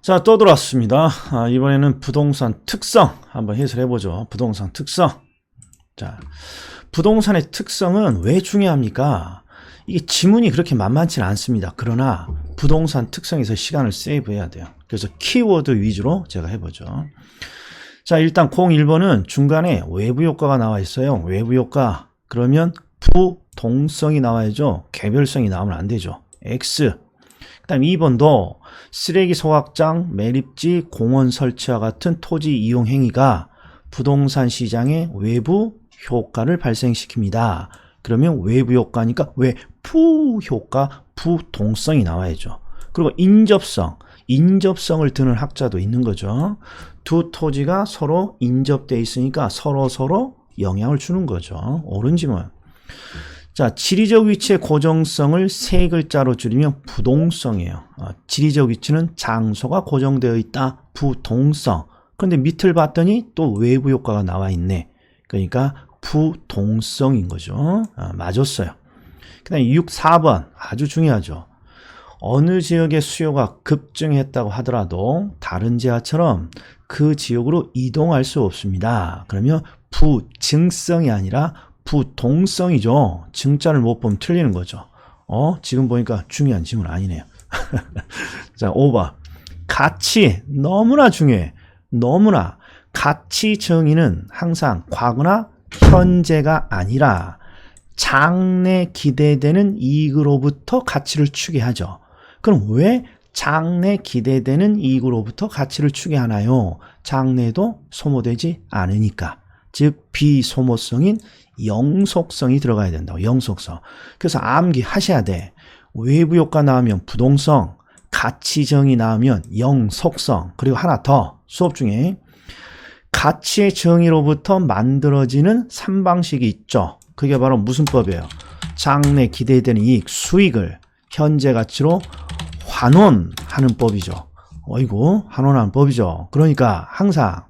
자, 또 들어왔습니다. 이번에는 부동산 특성 한번 해설해보죠. 부동산 특성. 자, 부동산의 특성은 왜 중요합니까? 이게 지문이 그렇게 만만치는 않습니다. 그러나 부동산 특성에서 시간을 세이브해야 돼요. 그래서 키워드 위주로 제가 해보죠. 자, 일단 01번은 중간에 외부 효과가 나와 있어요. 외부 효과. 그러면 부동성이 나와야죠. 개별성이 나오면 안 되죠. X. 그 다음 2번도 쓰레기 소각장, 매립지, 공원 설치와 같은 토지 이용 행위가 부동산 시장에 외부 효과를 발생시킵니다. 그러면 외부 효과니까 외부 효과, 부동성이 나와야죠. 그리고 인접성을 드는 학자도 있는 거죠. 두 토지가 서로 인접되어 있으니까 서로 영향을 주는 거죠. 옳은 지문. 자, 지리적 위치의 고정성을 세 글자로 줄이면 부동성이에요. 지리적 위치는 장소가 고정되어 있다. 부동성. 그런데 밑을 봤더니 또 외부 효과가 나와 있네. 그러니까 부동성인 거죠. 맞았어요. 그 다음에 4번 아주 중요하죠. 어느 지역의 수요가 급증했다고 하더라도 다른 지하처럼 그 지역으로 이동할 수 없습니다. 그러면 부증성이 아니라 부동성이죠. 증자를 못 보면 틀리는 거죠. 지금 보니까 중요한 질문 아니네요. 자, 5번. 가치. 너무나 중요해. 너무나. 가치 정의는 항상 과거나 현재가 아니라 장래 기대되는 이익으로부터 가치를 추계하죠. 그럼 왜 장래 기대되는 이익으로부터 가치를 추계하나요? 장래도 소모되지 않으니까. 즉 비소모성인 영속성이 들어가야 된다고. 영속성. 그래서 암기하셔야 돼. 외부 효과 나오면 부동성, 가치정의 나오면 영속성. 그리고 하나 더 수업 중에 가치의 정의로부터 만들어지는 3방식이 있죠. 그게 바로 무슨 법이에요? 장래 기대되는 이익, 수익을 현재 가치로 환원하는 법이죠. 어이구, 환원하는 법이죠. 그러니까 항상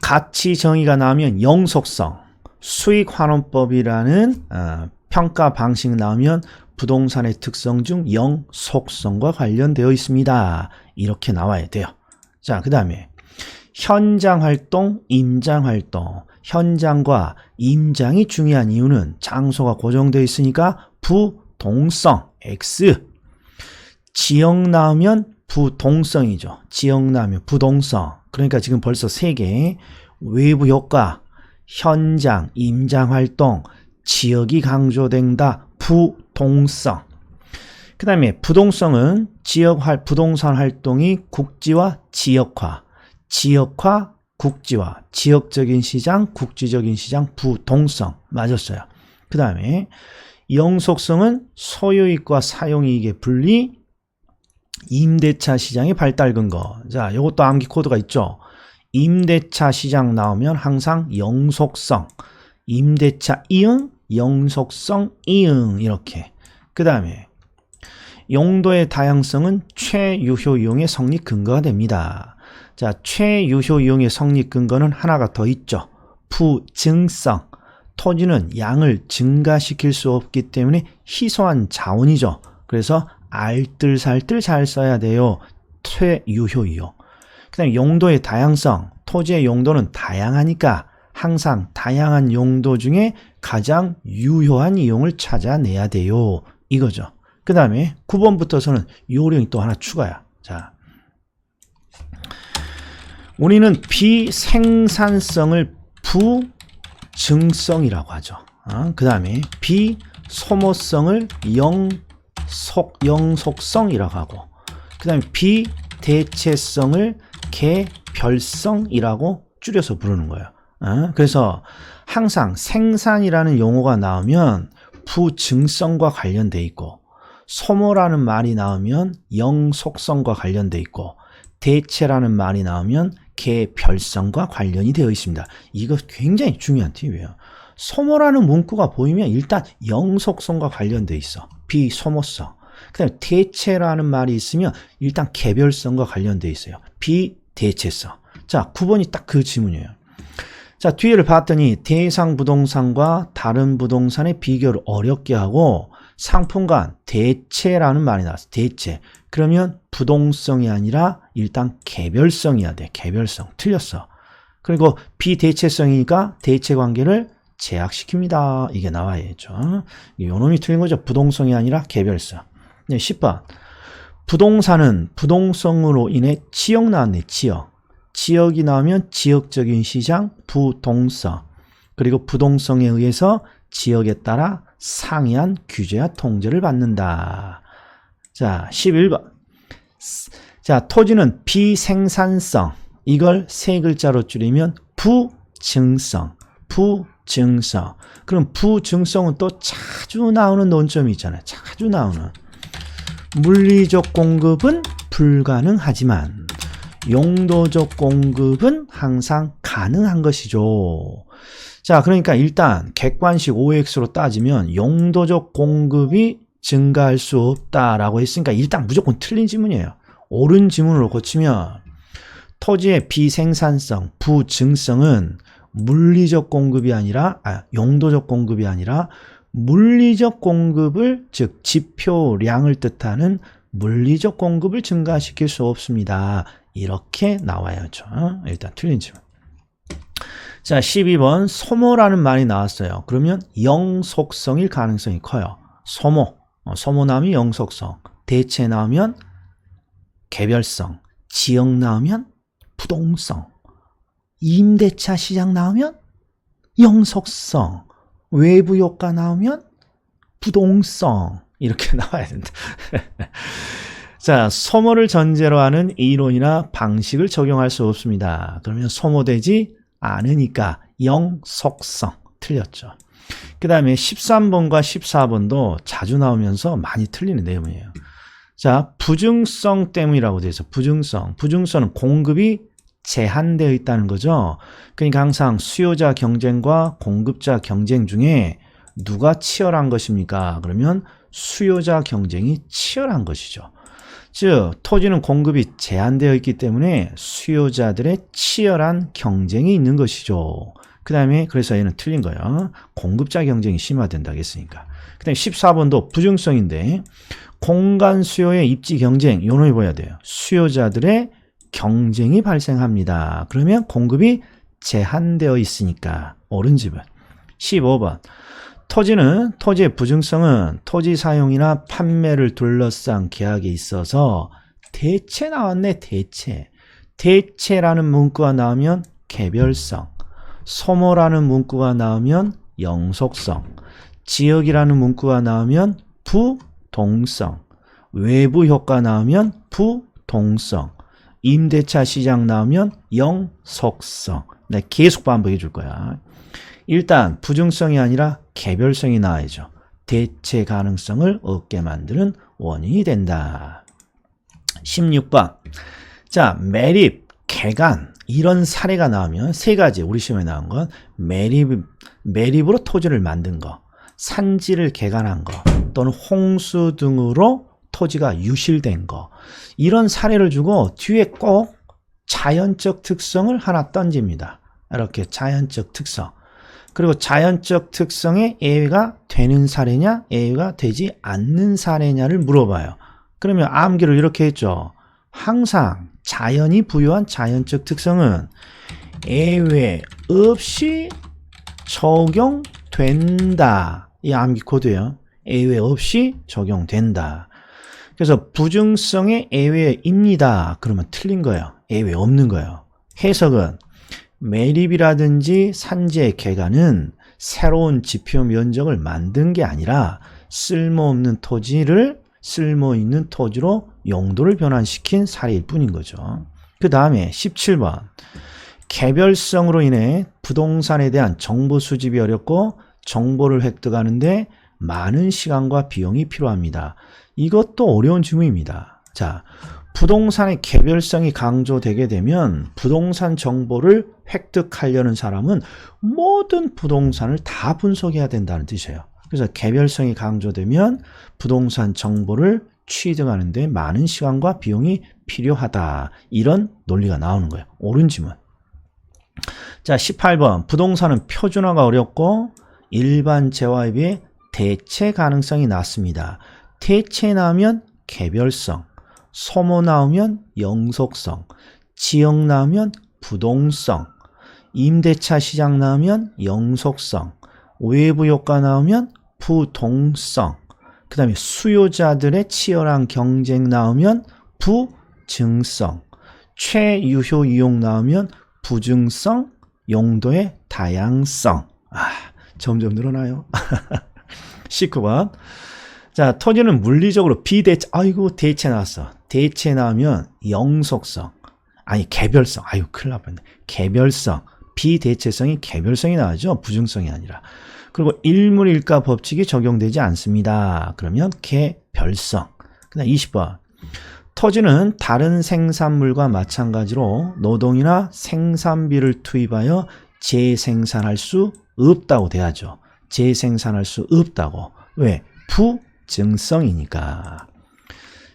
가치 정의가 나오면 영속성, 수익 환원법이라는 평가 방식 나오면 부동산의 특성 중 영속성과 관련되어 있습니다. 이렇게 나와야 돼요. 자, 그 다음에 현장 활동, 임장 활동. 현장과 임장이 중요한 이유는 장소가 고정되어 있으니까 부동성, X. 지역 나오면 부동성이죠. 지역 나오면 부동성. 그러니까 지금 벌써 3개. 외부 효과, 현장, 임장 활동, 지역이 강조된다. 부동성. 그 다음에 부동성은 부동산 활동이 국지와 지역화, 국지화, 지역적인 시장, 국지적인 시장, 부동성. 맞았어요. 그 다음에 영속성은 소유이익과 사용이익의 분리, 임대차 시장의 발달 근거. 자, 이것도 암기 코드가 있죠. 임대차 시장 나오면 항상 영속성, 임대차 이응, 영속성 이응 이렇게. 그 다음에 용도의 다양성은 최유효 이용의 성립 근거가 됩니다. 자, 최유효 이용의 성립 근거는 하나가 더 있죠. 부증성. 토지는 양을 증가시킬 수 없기 때문에 희소한 자원이죠. 그래서 알뜰살뜰 잘 써야 돼요. 최유효 이용. 그 다음에 용도의 다양성. 토지의 용도는 다양하니까 항상 다양한 용도 중에 가장 유효한 이용을 찾아내야 돼요. 이거죠. 그 다음에 9번부터서는 요령이 또 하나 추가야. 자, 우리는 비생산성을 부증성이라고 하죠. 그 다음에 비소모성을 영속성이라고 하고, 그 다음에 비대체성을 개별성이라고 줄여서 부르는 거예요. 그래서 항상 생산이라는 용어가 나오면 부증성과 관련돼 있고, 소모라는 말이 나오면 영속성과 관련돼 있고, 대체라는 말이 나오면 개별성과 관련이 되어 있습니다. 이거 굉장히 중요한 팁이에요. 소모라는 문구가 보이면 일단 영속성과 관련돼 있어. 비소모성. 그 다음에 대체라는 말이 있으면 일단 개별성과 관련돼 있어요. 비대체성. 자, 9번이 딱 그 지문이에요. 자, 뒤를 봤더니 대상 부동산과 다른 부동산의 비교를 어렵게 하고 상품간 대체라는 말이 나왔어. 대체. 그러면 부동성이 아니라 일단 개별성이어야 돼. 개별성. 틀렸어. 그리고 비대체성이니까 대체 관계를 제약시킵니다. 이게 나와야죠. 요놈이 틀린 거죠. 부동성이 아니라 개별성. 네, 10번. 부동산은 부동성으로 인해 지역 나왔네. 지역. 지역이 나오면 지역적인 시장, 부동성. 그리고 부동성에 의해서 지역에 따라 상이한 규제와 통제를 받는다. 자, 11번. 자, 토지는 비생산성. 이걸 세 글자로 줄이면 부증성. 부증성. 그럼 부증성은 또 자주 나오는 논점이 있잖아요. 자주 나오는. 물리적 공급은 불가능하지만 용도적 공급은 항상 가능한 것이죠. 자, 그러니까 일단 객관식 OX로 따지면 용도적 공급이 증가할 수 없다라고 했으니까 일단 무조건 틀린 지문이에요. 옳은 지문으로 고치면 토지의 비생산성, 부증성은 물리적 공급이 아니라 용도적 공급이 아니라 물리적 공급을 즉 지표량을 뜻하는 물리적 공급을 증가시킬 수 없습니다. 이렇게 나와야죠. 일단 틀린 지문. 자, 12번 소모라는 말이 나왔어요. 그러면 영속성일 가능성이 커요. 소모. 소모 나오면 영속성. 대체 나오면 개별성. 지역 나오면 부동성. 임대차 시장 나오면 영속성. 외부 효과 나오면 부동성. 이렇게 나와야 된다. 자, 소모를 전제로 하는 이론이나 방식을 적용할 수 없습니다. 그러면 소모되지 않으니까 영속성. 틀렸죠. 그 다음에 13번과 14번도 자주 나오면서 많이 틀리는 내용이에요. 자, 부증성 때문이라고 되어 있어. 부증성. 부증성은 공급이 제한되어 있다는 거죠. 그러니까 항상 수요자 경쟁과 공급자 경쟁 중에 누가 치열한 것입니까? 그러면 수요자 경쟁이 치열한 것이죠. 즉 토지는 공급이 제한되어 있기 때문에 수요자들의 치열한 경쟁이 있는 것이죠. 그 다음에 그래서 얘는 틀린 거예요. 공급자 경쟁이 심화된다고 했으니까. 그 다음에 14번도 부증성인데 공간 수요의 입지 경쟁, 요 놈이 보여야 돼요. 수요자들의 경쟁이 발생합니다. 그러면 공급이 제한되어 있으니까 옳은 집은. 15번. 토지의 부증성은 토지 사용이나 판매를 둘러싼 계약에 있어서 대체 나왔네. 대체. 대체라는 문구가 나오면 개별성. 소모라는 문구가 나오면 영속성. 지역이라는 문구가 나오면 부동성. 외부 효과 나오면 부동성. 임대차 시장 나오면 영속성. 네, 계속 반복해 줄 거야. 일단 부증성이 아니라 개별성이 나와야죠. 대체 가능성을 얻게 만드는 원인이 된다. 16번. 자, 매립, 개간 이런 사례가 나오면 세 가지 우리 시험에 나온 건 매립으로 토지를 만든 거, 산지를 개간한 거, 또는 홍수 등으로 토지가 유실된 거. 이런 사례를 주고 뒤에 꼭 자연적 특성을 하나 던집니다. 이렇게 자연적 특성. 그리고 자연적 특성에 예외가 되는 사례냐, 예외가 되지 않는 사례냐를 물어봐요. 그러면 암기를 이렇게 했죠. 항상 자연이 부여한 자연적 특성은 예외 없이 적용된다. 이 암기 코드예요. 예외 없이 적용된다. 그래서 부증성의 예외입니다. 그러면 틀린 거예요. 예외 없는 거예요. 해석은 매립이라든지 산지의 개간은 새로운 지표 면적을 만든 게 아니라 쓸모없는 토지를 쓸모있는 토지로 용도를 변환시킨 사례일 뿐인 거죠. 그 다음에 17번. 개별성으로 인해 부동산에 대한 정보 수집이 어렵고 정보를 획득하는데 많은 시간과 비용이 필요합니다. 이것도 어려운 질문입니다. 자, 부동산의 개별성이 강조되게 되면 부동산 정보를 획득하려는 사람은 모든 부동산을 다 분석해야 된다는 뜻이에요. 그래서 개별성이 강조되면 부동산 정보를 취득하는데 많은 시간과 비용이 필요하다. 이런 논리가 나오는 거예요. 옳은 지문. 자, 18번. 부동산은 표준화가 어렵고 일반 재화에 비해 대체 가능성이 낮습니다. 대체 나오면 개별성, 소모 나오면 영속성, 지역 나오면 부동성, 임대차 시장 나오면 영속성, 외부 효과 나오면 부동성, 그 다음에 수요자들의 치열한 경쟁 나오면 부증성, 최유효 이용 나오면 부증성, 용도의 다양성. 점점 늘어나요. 19번. 자, 토지는 물리적으로 비대체, 대체 나왔어. 대체 나오면 영속성. 개별성. 큰일 날 뻔했네. 개별성. 비대체성이 개별성이 나오죠. 부증성이 아니라. 그리고 일물일가 법칙이 적용되지 않습니다. 그러면 개별성. 그 다음 20번. 토지는 다른 생산물과 마찬가지로 노동이나 생산비를 투입하여 재생산할 수 없다고 돼야죠. 재생산할 수 없다고. 왜? 부증성이니까.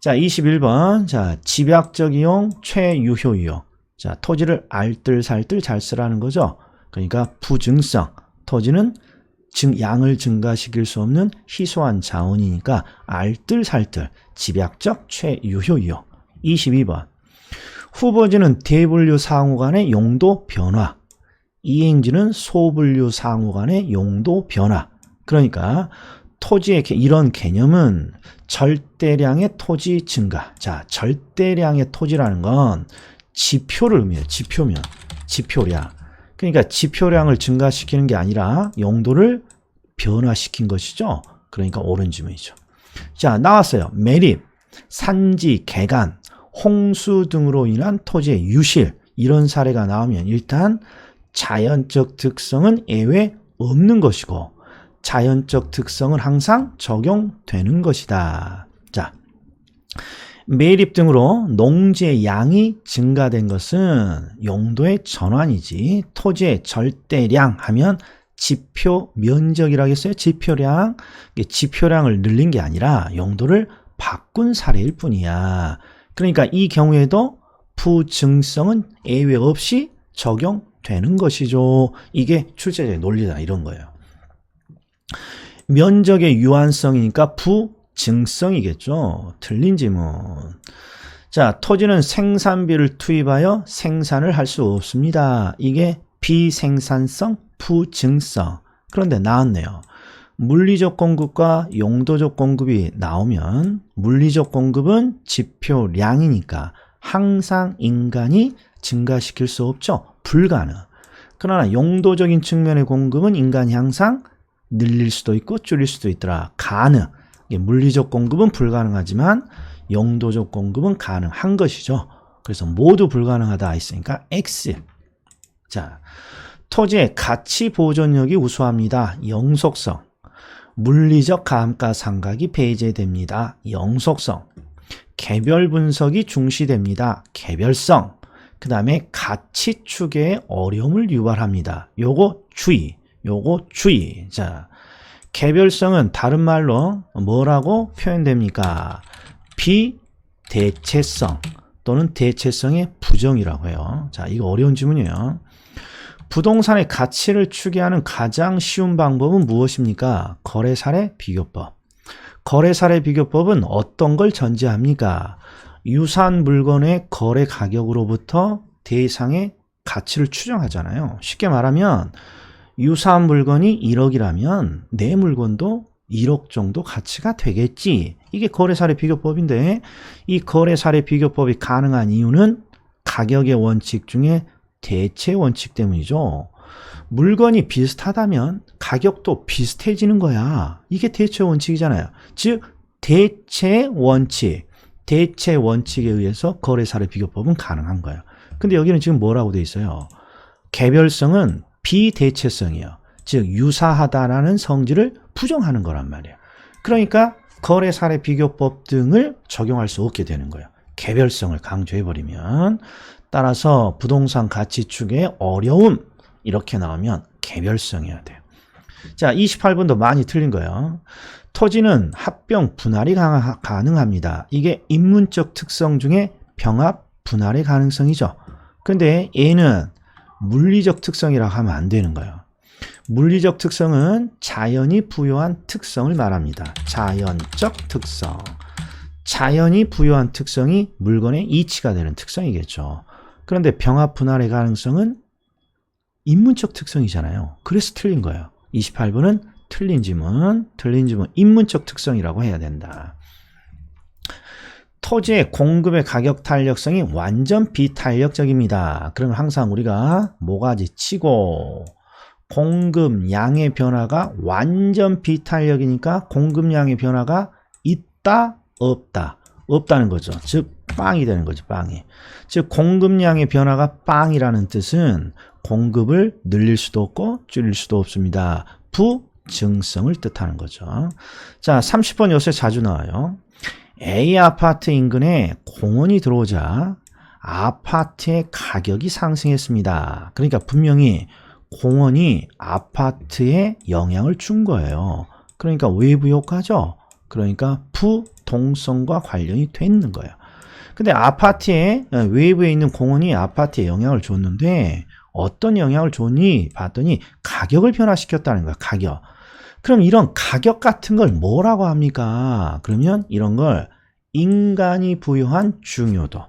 자, 21번. 자, 집약적 이용, 최유효 이용. 자, 토지를 알뜰살뜰 잘 쓰라는 거죠. 그러니까 부증성. 토지는 양을 증가시킬 수 없는 희소한 자원이니까 알뜰살뜰, 집약적 최유효 이용. 22번. 후보지는 대분류 상호 간의 용도 변화. 이행지는 소분류 상호 간의 용도 변화. 그러니까 토지의 이런 개념은 절대량의 토지 증가. 자, 절대량의 토지라는 건 지표를 의미해요. 지표량. 그러니까 지표량을 증가시키는 게 아니라 용도를 변화시킨 것이죠. 그러니까 옳은 지문이죠. 자, 나왔어요. 매립, 산지, 개간, 홍수 등으로 인한 토지의 유실, 이런 사례가 나오면 일단 자연적 특성은 예외 없는 것이고 자연적 특성은 항상 적용되는 것이다. 자, 매립 등으로 농지의 양이 증가된 것은 용도의 전환이지 토지의 절대량 하면 지표 면적이라고 했어요. 지표량. 지표량을 늘린 게 아니라 용도를 바꾼 사례일 뿐이야. 그러니까 이 경우에도 부증성은 예외 없이 적용되는 것이죠. 이게 출제자의 논리다 이런 거예요. 면적의 유한성이니까 부증성이겠죠. 틀린 지문. 자, 토지는 생산비를 투입하여 생산을 할 수 없습니다. 이게 비생산성, 부증성. 그런데 나왔네요. 물리적 공급과 용도적 공급이 나오면 물리적 공급은 지표량이니까 항상 인간이 증가시킬 수 없죠. 불가능. 그러나 용도적인 측면의 공급은 인간이 항상 늘릴 수도 있고 줄일 수도 있더라. 가능. 물리적 공급은 불가능하지만 용도적 공급은 가능한 것이죠. 그래서 모두 불가능하다 했으니까 X. 자, 토지의 가치 보존력이 우수합니다. 영속성. 물리적 감가상각이 배제됩니다. 영속성. 개별 분석이 중시됩니다. 개별성. 그 다음에 가치 추계에 어려움을 유발합니다. 요거 주의. 자, 개별성은 다른 말로 뭐라고 표현됩니까? 비대체성 또는 대체성의 부정이라고 해요. 자, 이거 어려운 지문이에요. 부동산의 가치를 추계하는 가장 쉬운 방법은 무엇입니까? 거래사례 비교법. 거래사례 비교법은 어떤 걸 전제합니까? 유사한 물건의 거래 가격으로부터 대상의 가치를 추정하잖아요. 쉽게 말하면 유사한 물건이 1억이라면 내 물건도 1억 정도 가치가 되겠지. 이게 거래사례 비교법인데 이 거래사례 비교법이 가능한 이유는 가격의 원칙 중에 대체 원칙 때문이죠. 물건이 비슷하다면 가격도 비슷해지는 거야. 이게 대체 원칙이잖아요. 즉 대체 원칙에 의해서 거래사례 비교법은 가능한 거예요. 근데 여기는 지금 뭐라고 돼 있어요? 개별성은 비대체성이에요. 즉 유사하다라는 성질을 부정하는 거란 말이에요. 그러니까 거래사례 비교법 등을 적용할 수 없게 되는 거예요. 개별성을 강조해버리면. 따라서 부동산 가치 추계의 어려움 이렇게 나오면 개별성이어야 돼요. 자, 28번도 많이 틀린 거예요. 토지는 합병 분할이 가능합니다. 이게 인문적 특성 중에 병합 분할의 가능성이죠. 근데 얘는 물리적 특성이라고 하면 안 되는 거예요. 물리적 특성은 자연이 부여한 특성을 말합니다. 자연적 특성. 자연이 부여한 특성이 물건의 이치가 되는 특성이겠죠. 그런데 병합 분할의 가능성은 인문적 특성이잖아요. 그래서 틀린 거예요. 28번은 틀린 지문 인문적 특성이라고 해야 된다. 토지의 공급의 가격 탄력성이 완전 비탄력적입니다. 그러면 항상 우리가 모가지 치고 공급량의 변화가 완전 비탄력이니까 공급량의 변화가 있다 없다 없다는 거죠. 즉 빵이 되는 거죠. 빵이. 즉 공급량의 변화가 빵이라는 뜻은 공급을 늘릴 수도 없고 줄일 수도 없습니다. 부증성을 뜻하는 거죠. 자, 30번 요새 자주 나와요. A 아파트 인근에 공원이 들어오자 아파트의 가격이 상승했습니다. 그러니까 분명히 공원이 아파트에 영향을 준 거예요. 그러니까 외부 효과죠. 그러니까 부동성과 관련이 돼 있는 거예요. 근데 아파트에 외부에 있는 공원이 아파트에 영향을 줬는데 어떤 영향을 줬니 봤더니 가격을 변화시켰다는 거야. 가격. 그럼 이런 가격 같은 걸 뭐라고 합니까? 그러면 이런 걸 인간이 부여한 중요도,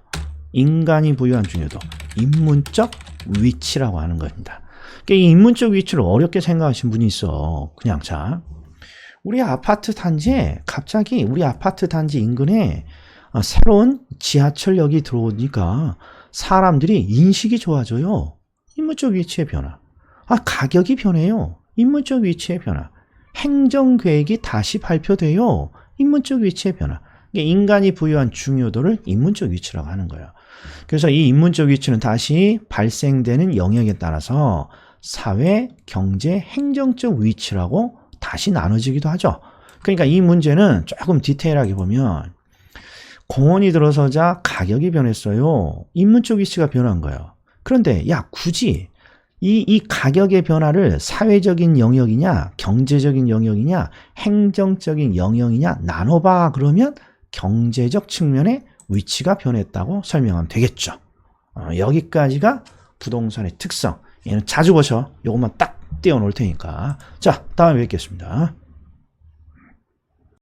인문적 위치라고 하는 겁니다. 그러니까 이 인문적 위치를 어렵게 생각하신 분이 있어. 그냥 자, 우리 아파트 단지에 갑자기 우리 아파트 단지 인근에 새로운 지하철역이 들어오니까 사람들이 인식이 좋아져요. 인문적 위치의 변화. 가격이 변해요. 인문적 위치의 변화. 행정계획이 다시 발표돼요. 인문적 위치의 변화. 인간이 부여한 중요도를 인문적 위치라고 하는 거예요. 그래서 이 인문적 위치는 다시 발생되는 영역에 따라서 사회, 경제, 행정적 위치라고 다시 나눠지기도 하죠. 그러니까 이 문제는 조금 디테일하게 보면 공원이 들어서자 가격이 변했어요. 인문적 위치가 변한 거예요. 그런데 굳이 이 가격의 변화를 사회적인 영역이냐, 경제적인 영역이냐, 행정적인 영역이냐 나눠봐. 그러면 경제적 측면의 위치가 변했다고 설명하면 되겠죠. 여기까지가 부동산의 특성. 얘는 자주 보셔. 이것만 딱 띄워 놓을 테니까. 자, 다음에 뵙겠습니다.